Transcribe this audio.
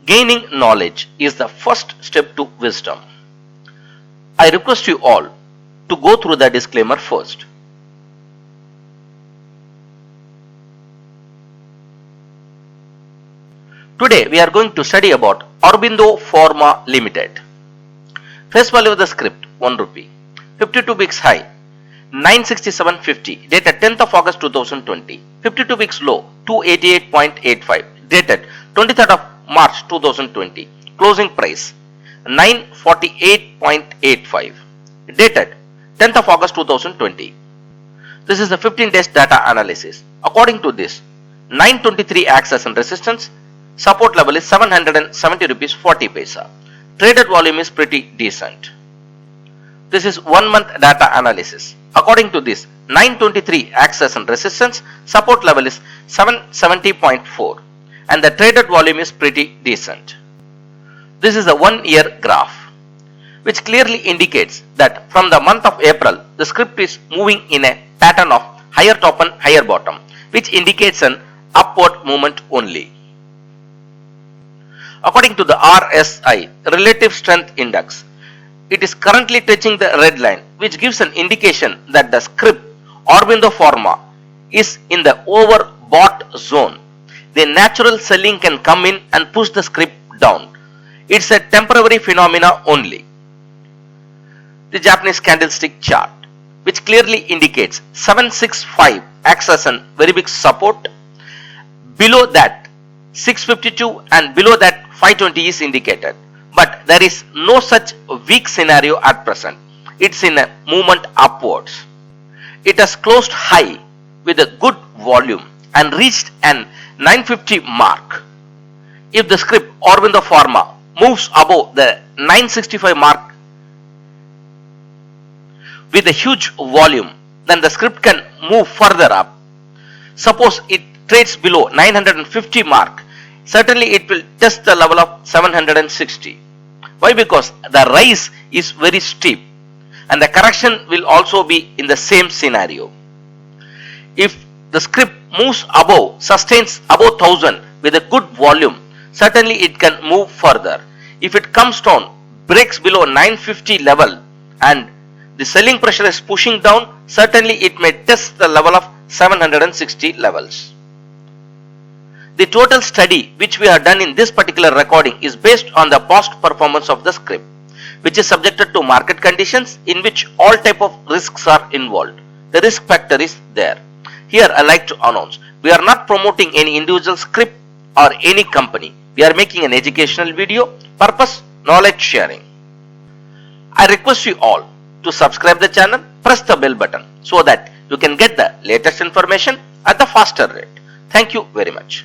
Gaining knowledge is the first step to wisdom. I request you all to go through the disclaimer first. Today we are going to study about Aurobindo Pharma Limited. Face value of the script 1 rupee. 52 weeks high 967.50 dated 10th of August 2020. 52 weeks low 288.85 dated 23rd of March 2020. Closing price 948.85 dated 10th of August 2020. This is the 15 days data analysis. According to this, 923 acts as a resistance. Support level is 770 rupees 40 paisa. Traded volume is pretty decent. This is 1 month data analysis. According to this, 923 acts as a resistance. Support level is 770.4 and the traded volume is pretty decent. This is a 1 year graph which clearly indicates that from the month of April the script is moving in a pattern of higher top and higher bottom, which indicates an upward movement only. According to the RSI, Relative Strength Index, it is currently touching the red line, which gives an indication that the script Aurobindo Pharma is in the overbought zone. The natural selling can come in and push the script down. It's a temporary phenomena only. The Japanese candlestick chart, which clearly indicates 765 acts as a very big support. Below that 652 and below that 520 is indicated, but there is no such weak scenario at present. It's in a movement upwards. It has closed high with a good volume and reached an 950 mark. If the script Aurobindo Pharma moves above the 965 mark with a huge volume, then the script can move further up. Suppose it trades below 950 mark, certainly it will test the level of 760. Why? Because the rise is very steep and the correction will also be in the same scenario. If the script moves above, sustains above 1000 with a good volume, certainly it can move further. If it comes down, breaks below 950 level and the selling pressure is pushing down, certainly it may test the level of 760 levels. The total study which we have done in this particular recording is based on the past performance of the script, which is subjected to market conditions in which all type of risks are involved. The risk factor is there. Here I like to announce, we are not promoting any individual script or any company. We are making an educational video, purpose knowledge sharing. I request you all to subscribe the channel, press the bell button so that you can get the latest information at the faster rate. Thank you very much.